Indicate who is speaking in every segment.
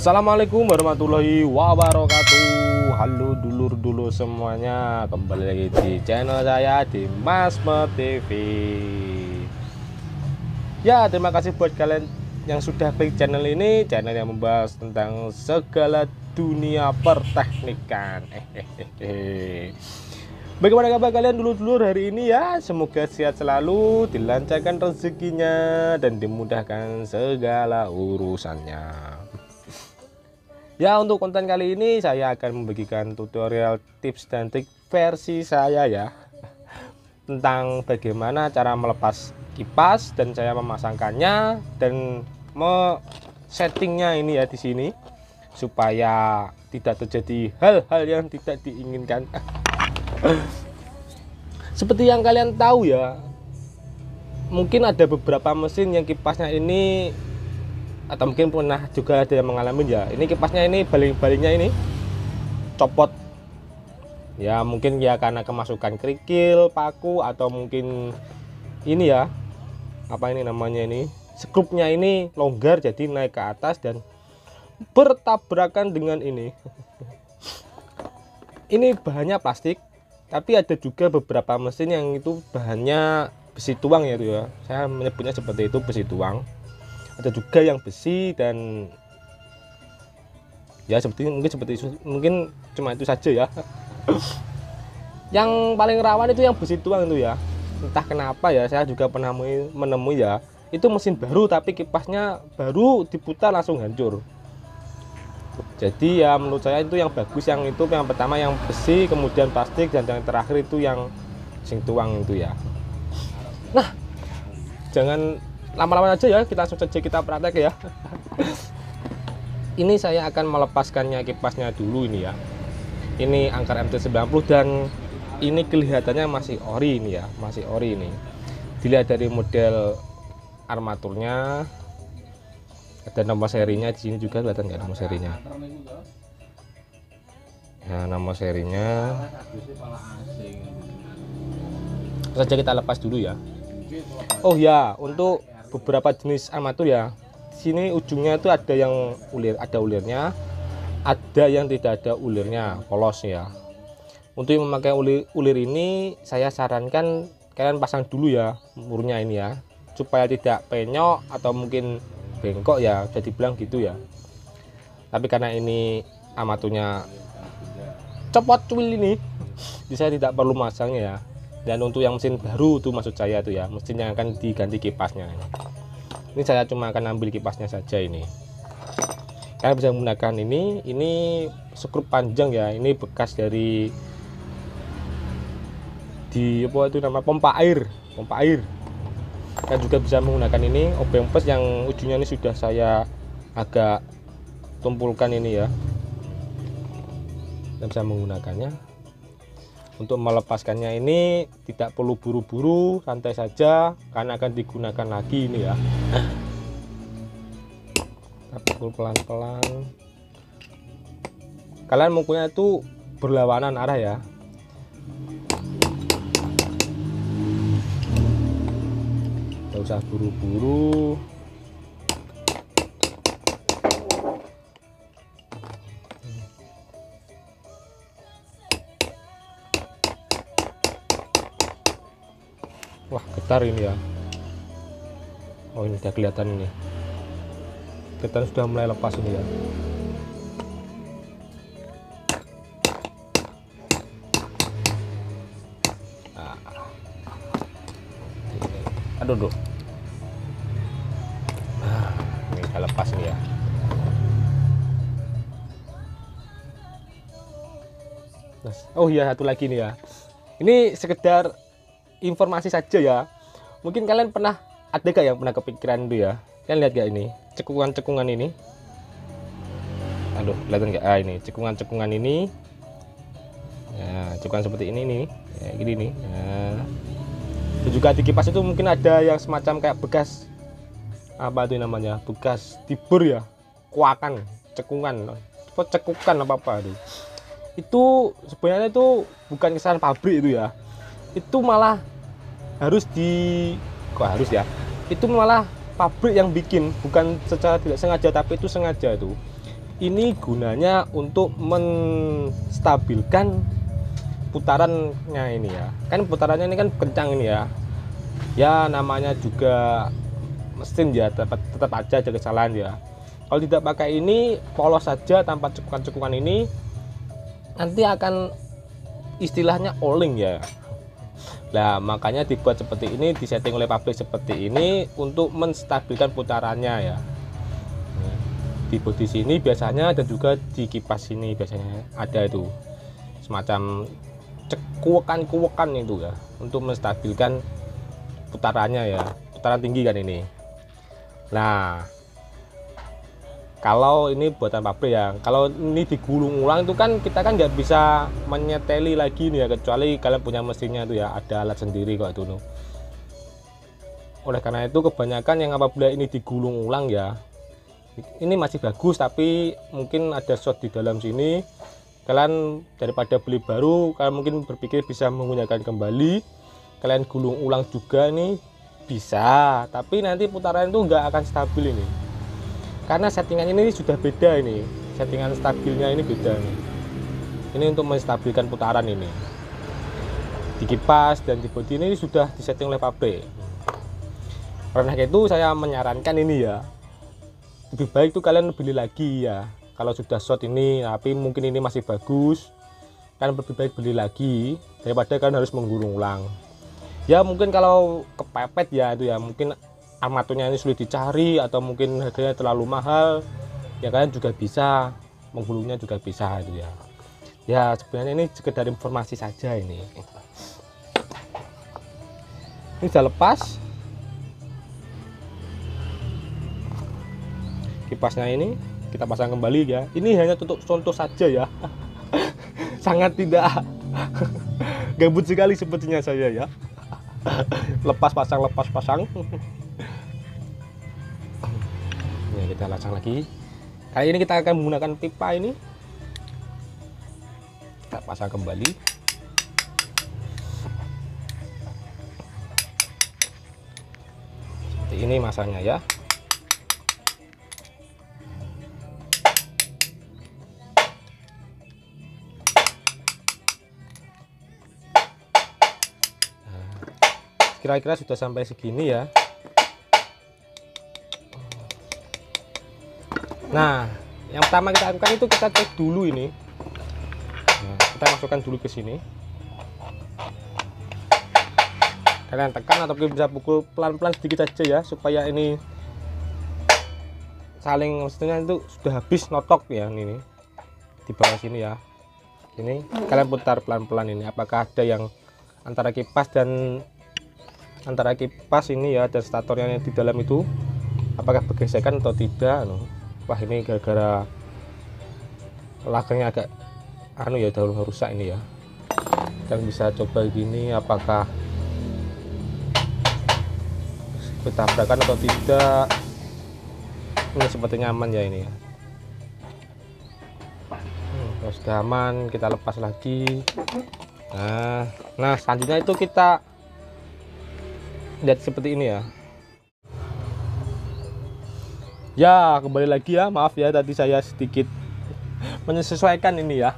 Speaker 1: Assalamualaikum warahmatullahi wabarakatuh. Halo dulur-dulur semuanya, kembali lagi di channel saya di Masmet TV. Ya, terima kasih buat kalian yang sudah klik channel ini, channel yang membahas tentang segala dunia perteknikan. Bagaimana kabar kalian dulur-dulur hari ini ya? Semoga sehat selalu, dilancarkan rezekinya dan dimudahkan segala urusannya. Ya, untuk konten kali ini saya akan membagikan tutorial tips dan trik versi saya ya, tentang bagaimana cara melepas kipas dan saya memasangkannya dan settingnya ini ya di sini supaya tidak terjadi hal-hal yang tidak diinginkan. Seperti yang kalian tahu ya, mungkin ada beberapa mesin yang kipasnya ini, atau mungkin pernah juga ada yang mengalami ya, ini kipasnya ini baling-balingnya ini copot ya, mungkin ya karena kemasukan kerikil, paku, atau mungkin ini ya, apa ini namanya, ini skrupnya ini longgar jadi naik ke atas dan bertabrakan dengan ini. Ini bahannya plastik, tapi ada juga beberapa mesin yang itu bahannya besi tuang ya, itu ya, saya menyebutnya seperti itu, besi tuang. Ada juga yang besi dan ya mungkin cuma itu saja ya. Yang paling rawan itu yang besi tuang itu ya, entah kenapa ya, saya juga pernah menemui ya, itu mesin baru tapi kipasnya baru diputar langsung hancur. Jadi ya menurut saya itu yang bagus yang itu, yang pertama yang besi, kemudian plastik, dan yang terakhir itu yang sing tuang itu ya. Nah, jangan lama-lama aja ya, kita langsung saja kita praktek ya. Ini saya akan melepaskannya kipasnya dulu ini ya. Ini Angkar MT90 dan ini kelihatannya masih ori ini ya, masih ori ini. Dilihat dari model armaturnya, ada nomor serinya di sini juga, kelihatan nggak nomor serinya? Nah, nomor serinya. Saja kita lepas dulu ya. Oh ya, untuk beberapa jenis armatur ya, di sini ujungnya itu ada yang ulirnya, ada yang tidak ada ulirnya, polos ya. Untuk yang memakai ulir ini, saya sarankan kalian pasang dulu ya murnya ini ya, supaya tidak penyok atau mungkin bengkok ya, bisa dibilang gitu ya. Tapi karena ini armaturnya copot cuil ini, jadi saya tidak perlu masangnya ya. Dan untuk yang mesin baru itu maksud saya itu ya, mesin yang akan diganti kipasnya. Ini saya cuma akan ambil kipasnya saja ini. Kalian bisa menggunakan ini skrup panjang ya, ini bekas dari apa itu nama, pompa air. Kalian juga bisa menggunakan ini obeng pes yang ujungnya ini sudah saya agak tumpulkan ini ya. Kalian bisa menggunakannya. Untuk melepaskannya ini tidak perlu buru-buru, santai saja karena akan digunakan lagi ini ya. Kita pukul pelan-pelan. Kalian mukulnya itu berlawanan arah ya. Tidak usah buru-buru. Wah, getar ini ya. Oh, ini sudah kelihatan ini. Kelihatan sudah mulai lepas ini ya. Nah. Aduh. Nah, ini udah lepas ini ya. Oh iya, satu lagi nih ya. Ini sekedar informasi saja ya, mungkin kalian pernah, ada gak yang pernah kepikiran itu ya, kalian lihat gak ini cekungan ini, aduh kelihatan gak, ini cekungan ini ya, cekungan seperti ini nih ya, gini nih ya. Dan juga di kipas itu mungkin ada yang semacam kayak bekas apa itu namanya, bekas dibur ya, kuakan, cekukan apa itu sebenarnya itu bukan kesalahan pabrik itu ya, itu malah itu malah pabrik yang bikin, bukan secara tidak sengaja, tapi itu sengaja itu. Ini gunanya untuk menstabilkan putarannya ini ya. Kan putarannya ini kan kencang ini ya. Ya namanya juga mesin ya, tetap aja ada kesalahan ya. Kalau tidak pakai ini, polos saja tanpa cekukan-cekukan ini, nanti akan istilahnya oleng ya. Nah makanya dibuat seperti ini, disetting oleh pabrik seperti ini untuk menstabilkan putarannya ya. Di bodi sini biasanya dan juga di kipas sini biasanya ada itu semacam cekukan-kuekan itu ya, untuk menstabilkan putarannya ya, putaran tinggi kan ini. Nah kalau ini buatan pabrik ya, kalau ini digulung ulang itu kan kita kan nggak bisa menyeteli lagi nih ya, kecuali kalian punya mesinnya itu ya, ada alat sendiri kok itu. Oleh karena itu kebanyakan yang apabila ini digulung ulang ya, ini masih bagus tapi mungkin ada shot di dalam sini, kalian daripada beli baru kalian mungkin berpikir bisa menggunakan kembali, kalian gulung ulang juga nih bisa, tapi nanti putaran itu nggak akan stabil ini. Karena settingan ini sudah beda, ini settingan stabilnya ini beda nih. Ini untuk menstabilkan putaran ini di kipas dan di bodi ini sudah disetting oleh pabrik. Karena itu saya menyarankan ini ya, lebih baik tuh kalian beli lagi ya. Kalau sudah short ini tapi mungkin ini masih bagus, kalian lebih baik beli lagi daripada kalian harus menggulung ulang ya. Mungkin kalau kepepet ya itu ya, mungkin armaturnya ini sulit dicari atau mungkin harganya terlalu mahal ya, kalian juga bisa menggulungnya juga bisa itu ya. Ya sebenarnya ini sekedar informasi saja ini. Ini sudah lepas kipasnya, ini kita pasang kembali ya. Ini hanya untuk contoh saja ya. Sangat tidak gabut sekali sepertinya saya ya. Lepas pasang. Ya, kita pasang lagi. Kali ini kita akan menggunakan pipa ini. Kita pasang kembali. Seperti ini masanya ya. Kira-kira sudah sampai segini ya. Nah, yang pertama kita lakukan itu kita cek dulu ini. Nah, kita masukkan dulu ke sini. Kalian tekan atau bisa pukul pelan-pelan sedikit saja ya, supaya ini saling, maksudnya itu sudah habis notok ya. Ini di bawah sini ya. Ini kalian putar pelan-pelan ini. Apakah ada yang antara kipas ini ya dan statornya di dalam itu, apakah bergesekan atau tidak? Wah ini gara-gara lagangnya agak ya udah rusak ini ya. Dan bisa coba gini, apakah bertabrakan atau tidak. Ini sepertinya aman ya ini ya. Kalau sudah aman kita lepas lagi. Nah selanjutnya itu kita lihat seperti ini ya. Ya kembali lagi ya, maaf ya tadi saya sedikit menyesuaikan ini ya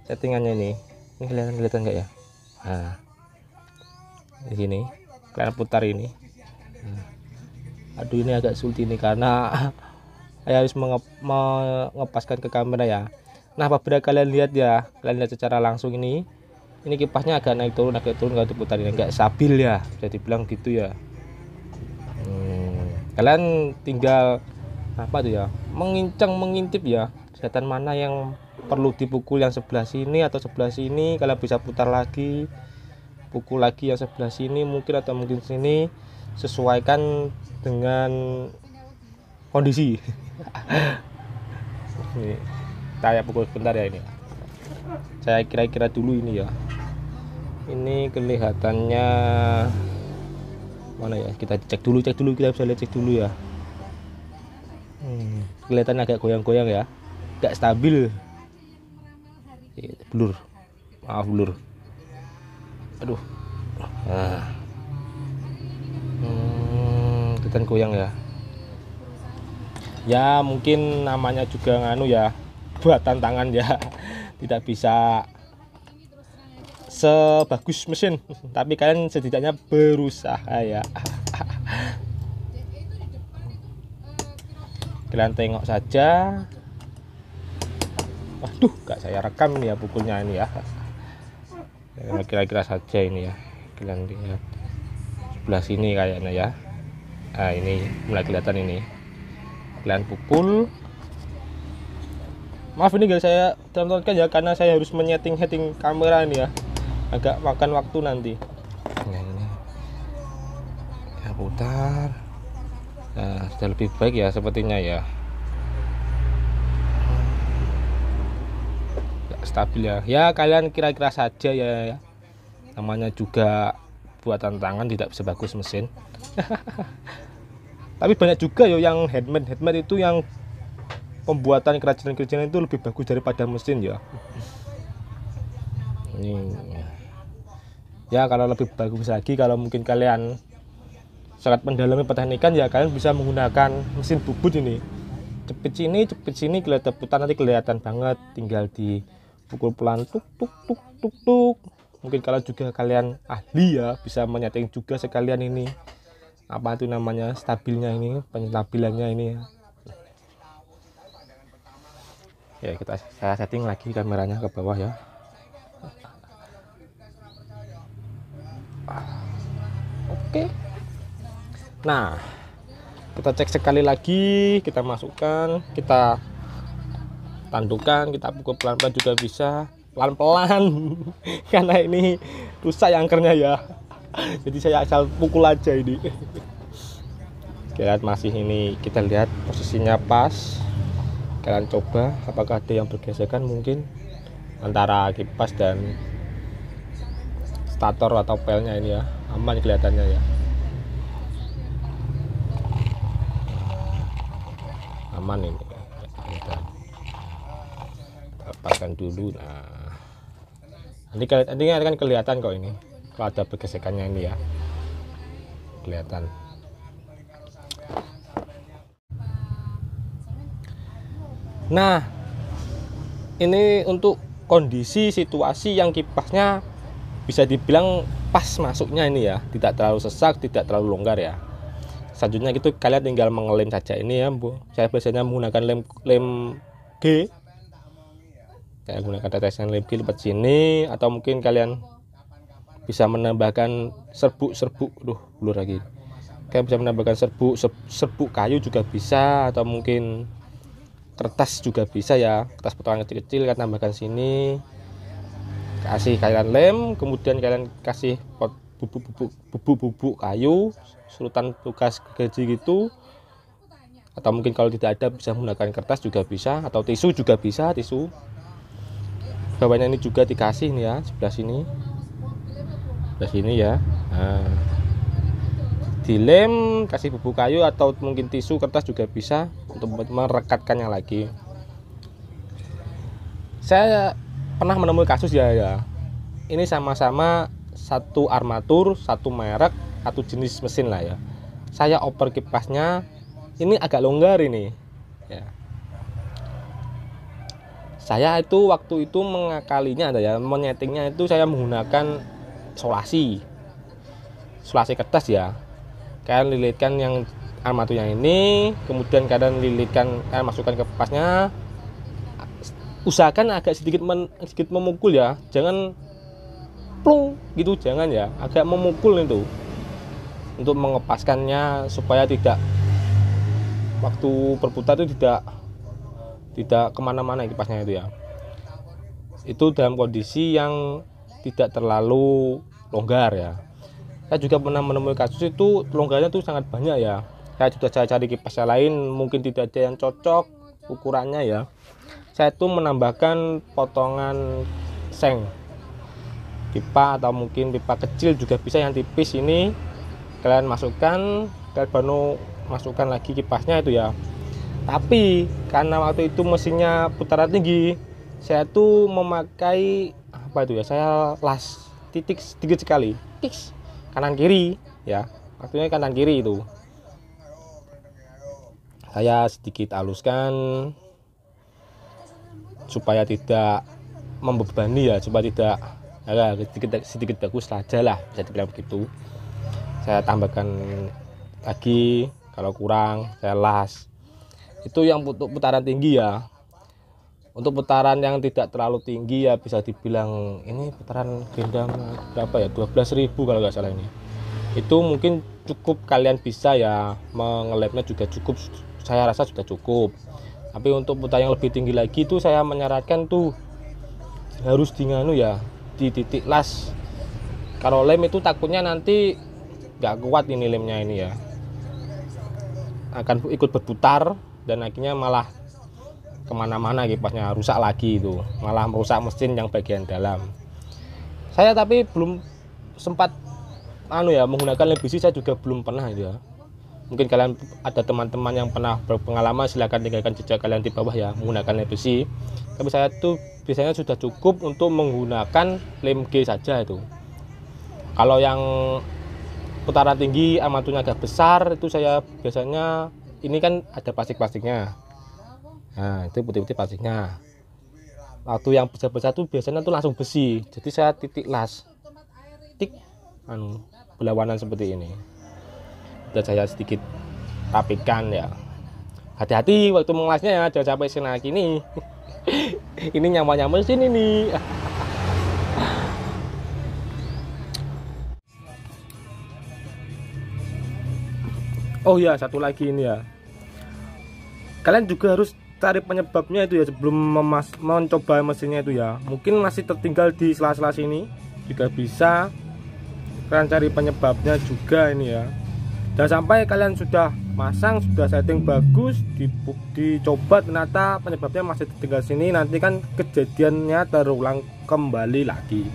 Speaker 1: settingannya ini kelihatan nggak ya. Nah di sini kalian putar ini. Aduh ini agak sulit ini karena saya harus mengepaskan ke kamera ya. Nah apabila kalian lihat ya, kalian lihat secara langsung ini kipasnya agak naik turun kalau diputar ini nggak stabil ya, bisa dibilang gitu ya. Kalian tinggal apa tuh ya, mengintip ya, setan mana yang perlu dipukul, yang sebelah sini atau sebelah sini. Kalian bisa putar lagi, pukul lagi yang sebelah sini mungkin atau mungkin sini, sesuaikan dengan kondisi. Ini saya pukul sebentar ya, ini saya kira-kira dulu ini ya. Ini kelihatannya mana ya, kita cek dulu, kita bisa lihat, cek dulu ya. Kelihatan agak goyang-goyang ya, gak stabil. Blur, maaf blur. Aduh, nah. Kelihatan goyang ya. Ya mungkin namanya juga nganu ya, buatan tangan ya, tidak bisa sebagus mesin, tapi kalian setidaknya berusaha ya. Kalian tengok saja. Waduh, gak saya rekam ini ya pukulnya ini ya. Kira-kira saja ini ya, kalian lihat sebelah sini kayaknya ya. Nah ini mulai kelihatan ini, kalian pukul. Maaf ini guys, saya tontonkan ya karena saya harus menyeting kamera ini ya, agak makan waktu nanti. Nah ini ya, putar. Nah sudah lebih baik ya sepertinya ya, gak stabil ya. Ya kalian kira-kira saja ya, namanya juga buatan tangan, tidak sebagus mesin. Tapi banyak juga yo yang handmade itu, yang pembuatan kerajinan-kerajinan itu lebih bagus daripada mesin ya. Ini ya kalau lebih bagus lagi, kalau mungkin kalian sangat mendalami pertanikan ya, kalian bisa menggunakan mesin bubut ini. Cepit sini kelihatan putar, nanti kelihatan banget, tinggal dipukul pelan tuk tuk tuk tuk tuk. Mungkin kalau juga kalian ahli ya, bisa menyeting juga sekalian ini, apa itu namanya, stabilnya ini, penstabilannya ini ya. Saya setting lagi kameranya ke bawah ya. Oke. Nah kita cek sekali lagi, kita masukkan, kita tandukkan, kita pukul pelan-pelan juga bisa, pelan-pelan karena ini rusak angkernya ya, jadi saya asal pukul aja ini. Lihat masih ini, kita lihat posisinya pas. Kalian coba apakah ada yang bergesekan mungkin antara kipas dan stator atau pelnya ini ya, aman kelihatannya ya, aman ini. Kita lepaskan dulu. Nah nanti akan kelihatan kok ini kalau ada pergesekannya ini ya, kelihatan. Nah ini untuk kondisi situasi yang kipasnya bisa dibilang pas masuknya ini ya, tidak terlalu sesak, tidak terlalu longgar ya. Selanjutnya gitu kalian tinggal mengelem saja ini ya, Bu. Saya biasanya menggunakan lem G. Saya menggunakan tetesan lem G lepas sini, atau mungkin kalian bisa menambahkan serbuk, blur lagi. Kalian bisa menambahkan serbuk kayu juga bisa, atau mungkin kertas juga bisa ya, kertas potongan kecil-kecil kalian tambahkan sini, kasih kalian lem, kemudian kalian kasih bubuk kayu, surutan tugas gaji gitu, atau mungkin kalau tidak ada bisa menggunakan kertas juga bisa, atau tisu juga bisa, tisu bawahnya ini juga dikasih nih ya, sebelah sini ya. Nah, dilem, kasih bubuk kayu atau mungkin tisu, kertas juga bisa untuk merekatkannya lagi. Saya pernah menemui kasus ya, ini sama-sama satu armatur, satu merek, satu jenis mesin lah ya. Saya oper kipasnya ini agak longgar ini ya. Saya itu waktu itu mengakalinya ada ya, menyetingnya itu saya menggunakan solasi kertas ya. Kalian lilitkan yang armaturnya ini, kemudian kalian lilitkan, kalian masukkan ke kipasnya. Usahakan agak sedikit memukul ya, jangan plung gitu, jangan ya, agak memukul itu untuk mengepaskannya supaya tidak, waktu berputar itu tidak kemana-mana kipasnya itu ya. Itu dalam kondisi yang tidak terlalu longgar ya. Saya juga pernah menemui kasus itu longgarnya itu sangat banyak ya. Saya cari kipas yang lain, mungkin tidak ada yang cocok ukurannya ya. Saya tuh menambahkan potongan seng pipa, atau mungkin pipa kecil juga bisa yang tipis ini. Kalian masukkan, kalian baru masukkan lagi kipasnya itu ya. Tapi karena waktu itu mesinnya putaran tinggi, saya tuh memakai apa itu ya, saya las titik sedikit sekali, tiks kanan kiri ya, waktunya kanan kiri itu. saya sedikit haluskan supaya tidak membebani ya, supaya tidak sedikit bagus saja lah, bisa dibilang begitu. Saya tambahkan lagi, kalau kurang saya las. Itu yang untuk putaran tinggi ya. Untuk putaran yang tidak terlalu tinggi ya bisa dibilang ini putaran gendang berapa ya, 12.000 kalau nggak salah ini. Itu mungkin cukup, kalian bisa ya mengelepnya juga cukup, saya rasa sudah cukup. Tapi untuk putaran yang lebih tinggi lagi itu saya menyarankan tuh harus dinganu ya, di titik las. Kalau lem itu takutnya nanti nggak kuat ini lemnya ini ya, akan ikut berputar dan akhirnya malah kemana-mana kipasnya, rusak lagi, itu malah merusak mesin yang bagian dalam. Saya tapi belum sempat menggunakan lem besi, saya juga belum pernah ya. Mungkin kalian ada teman-teman yang pernah berpengalaman, silahkan tinggalkan jejak kalian di bawah ya menggunakan lem besi. Tapi saya tuh biasanya sudah cukup untuk menggunakan lem G saja itu. Kalau yang putaran tinggi armaturnya agak besar itu saya biasanya, ini kan ada plastiknya. Nah, itu putih-putih plastiknya. Waktu yang besar-besar tuh biasanya tuh langsung besi. Jadi saya titik las, berlawanan seperti ini. Dan saya sedikit rapikan ya. Hati-hati waktu mengelasnya ya, jangan sampai sini gini. Ini nyaman sini nih. Oh ya, satu lagi ini ya. Kalian juga harus cari penyebabnya itu ya sebelum mencoba mesinnya itu ya. Mungkin masih tertinggal di sela-sela sini, juga bisa kalian cari penyebabnya juga ini ya. Jangan sampai kalian sudah masang, sudah setting bagus, dicoba ternyata penyebabnya masih tertinggal sini, nanti kan kejadiannya terulang kembali lagi.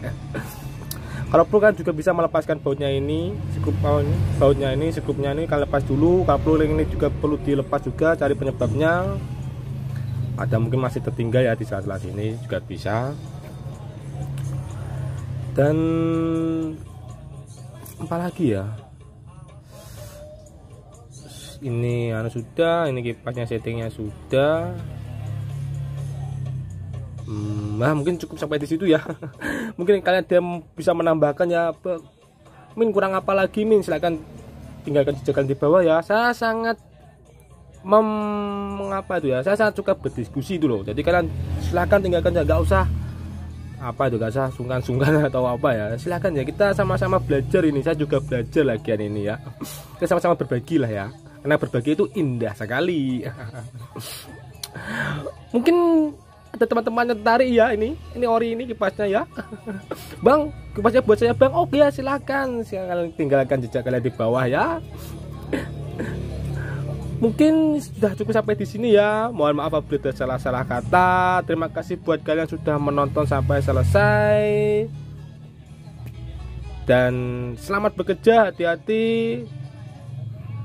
Speaker 1: Kalau perlu kan juga bisa melepaskan bautnya ini, skupnya ini kalian lepas dulu. Kalau perlu ini juga perlu dilepas juga, cari penyebabnya. Ada mungkin masih tertinggal ya di sela-sela sini, juga bisa. Dan apa lagi ya, ini sudah, ini kipasnya settingnya sudah. Nah mungkin cukup sampai di situ ya. Mungkin kalian ada bisa menambahkan ya, Min kurang apa lagi Min, silahkan tinggalkan jejakan di bawah ya. Saya sangat mengapa itu ya, saya sangat suka berdiskusi itu loh. Jadi kalian silahkan tinggalkan ya, nggak usah nggak usah sungkan-sungkan atau apa ya. Silahkan ya, kita sama-sama belajar ini. Saya juga belajar lagian ini ya. Kita sama-sama berbagi lah ya, karena berbagi itu indah sekali. Mungkin ada teman-teman yang tertarik ya, ini ori ini kipasnya ya. Bang, kipasnya buat saya Bang. Oke ya, silakan tinggalkan jejak kalian di bawah ya. Mungkin sudah cukup sampai di sini ya. Mohon maaf apabila ada salah-salah kata. Terima kasih buat kalian sudah menonton sampai selesai. Dan selamat bekerja, hati-hati.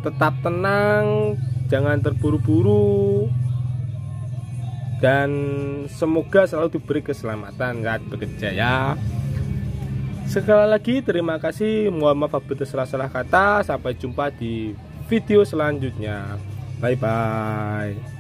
Speaker 1: Tetap tenang, jangan terburu-buru. Dan semoga selalu diberi keselamatan saat bekerja ya. Sekali lagi terima kasih. Mohon maaf apabila ada salah-salah kata. Sampai jumpa di video selanjutnya. Bye bye.